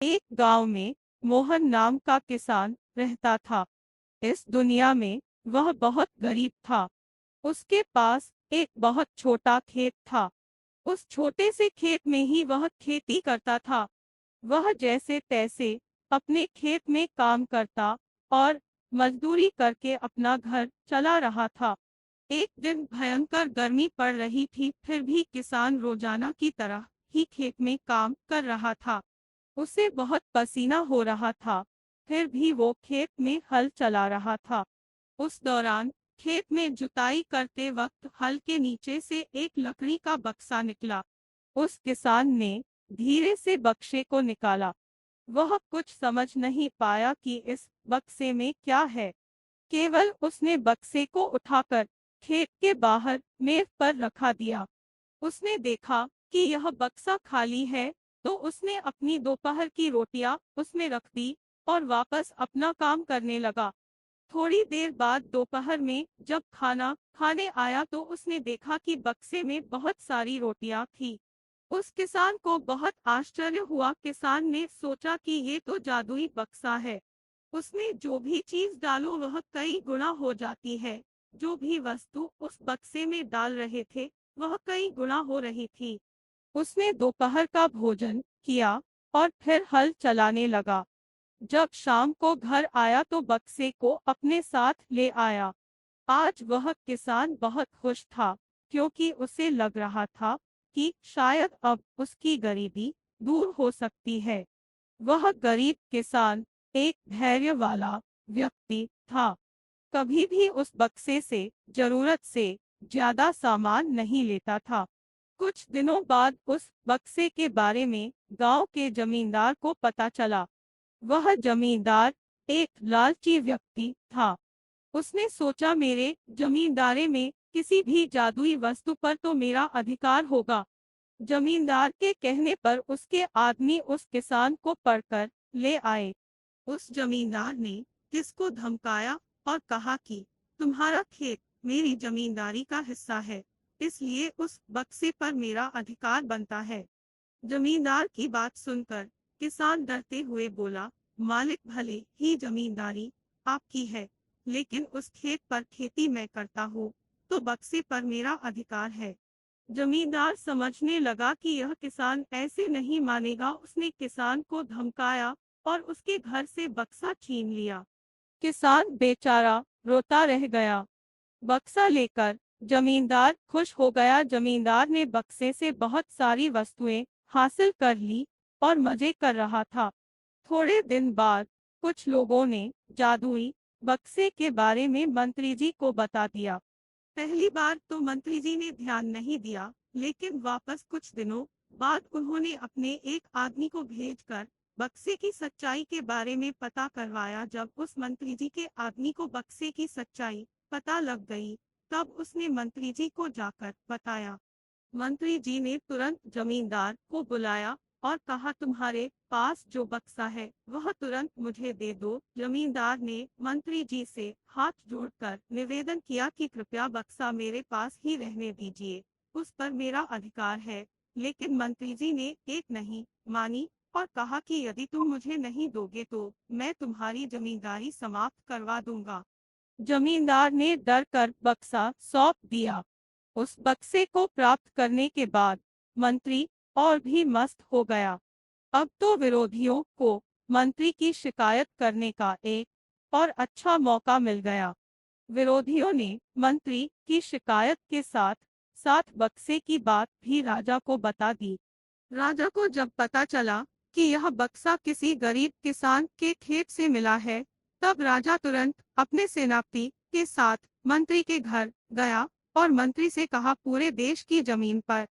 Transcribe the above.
एक गांव में मोहन नाम का किसान रहता था। इस दुनिया में वह बहुत गरीब था। उसके पास एक बहुत छोटा खेत था। उस छोटे से खेत में ही वह खेती करता था। वह जैसे तैसे अपने खेत में काम करता और मजदूरी करके अपना घर चला रहा था। एक दिन भयंकर गर्मी पड़ रही थी, फिर भी किसान रोजाना की तरह ही खेत में काम कर रहा था। उसे बहुत पसीना हो रहा था, फिर भी वो खेत में हल चला रहा था। उस दौरान खेत में जुताई करते वक्त हल के नीचे से एक लकड़ी का बक्सा निकला। उस किसान ने धीरे से बक्से को निकाला। वह कुछ समझ नहीं पाया कि इस बक्से में क्या है। केवल उसने बक्से को उठाकर खेत के बाहर मेज पर रखा दिया। उसने देखा कि यह बक्सा खाली है, तो उसने अपनी दोपहर की रोटियां उसमें रख दी और वापस अपना काम करने लगा। थोड़ी देर बाद दोपहर में जब खाना खाने आया तो उसने देखा कि बक्से में बहुत सारी रोटियां थी। उस किसान को बहुत आश्चर्य हुआ। किसान ने सोचा कि ये तो जादुई बक्सा है। उसमें जो भी चीज डालो वह कई गुना हो जाती है। जो भी वस्तु उस बक्से में डाल रहे थे वह कई गुना हो रही थी। उसने दोपहर का भोजन किया और फिर हल चलाने लगा। जब शाम को घर आया तो बक्से को अपने साथ ले आया। आज वह किसान बहुत खुश था, क्योंकि उसे लग रहा था कि शायद अब उसकी गरीबी दूर हो सकती है। वह गरीब किसान एक धैर्य वाला व्यक्ति था। कभी भी उस बक्से से जरूरत से ज्यादा सामान नहीं लेता था। कुछ दिनों बाद उस बक्से के बारे में गांव के जमींदार को पता चला। वह जमींदार एक लालची व्यक्ति था। उसने सोचा, मेरे जमींदारे में किसी भी जादुई वस्तु पर तो मेरा अधिकार होगा। जमींदार के कहने पर उसके आदमी उस किसान को पकड़कर ले आए। उस जमींदार ने किसको धमकाया और कहा कि तुम्हारा खेत मेरी जमींदारी का हिस्सा है, इसलिए उस बक्से पर मेरा अधिकार बनता है। जमींदार की बात सुनकर किसान डरते हुए बोला, मालिक भले ही जमींदारी आपकी है, लेकिन उस खेत पर खेती मैं करता हूँ, तो बक्से पर मेरा अधिकार है। जमींदार समझने लगा कि यह किसान ऐसे नहीं मानेगा। उसने किसान को धमकाया और उसके घर से बक्सा छीन लिया। किसान बेचारा रोता रह गया। बक्सा लेकर जमींदार खुश हो गया। जमींदार ने बक्से से बहुत सारी वस्तुएं हासिल कर ली और मजे कर रहा था। थोड़े दिन बाद कुछ लोगों ने जादुई बक्से के बारे में मंत्री जी को बता दिया। पहली बार तो मंत्री जी ने ध्यान नहीं दिया, लेकिन वापस कुछ दिनों बाद उन्होंने अपने एक आदमी को भेजकर बक्से की सच्चाई के बारे में पता करवाया। जब उस मंत्री जी के आदमी को बक्से की सच्चाई पता लग गई, तब उसने मंत्री जी को जाकर बताया। मंत्री जी ने तुरंत जमींदार को बुलाया और कहा, तुम्हारे पास जो बक्सा है वह तुरंत मुझे दे दो। जमींदार ने मंत्री जी से हाथ जोड़कर निवेदन किया कि कृपया बक्सा मेरे पास ही रहने दीजिए, उस पर मेरा अधिकार है। लेकिन मंत्री जी ने एक नहीं मानी और कहा कि यदि तुम मुझे नहीं दोगे तो मैं तुम्हारी जमींदारी समाप्त करवा दूंगा। जमींदार ने डर कर बक्सा सौंप दिया। उस बक्से को प्राप्त करने के बाद मंत्री और भी मस्त हो गया। अब तो विरोधियों को मंत्री की शिकायत करने का एक और अच्छा मौका मिल गया। विरोधियों ने मंत्री की शिकायत के साथ साथ बक्से की बात भी राजा को बता दी। राजा को जब पता चला कि यह बक्सा किसी गरीब किसान के खेत से मिला है, तब राजा तुरंत अपने सेनापति के साथ मंत्री के घर गया और मंत्री से कहा, पूरे देश की जमीन पर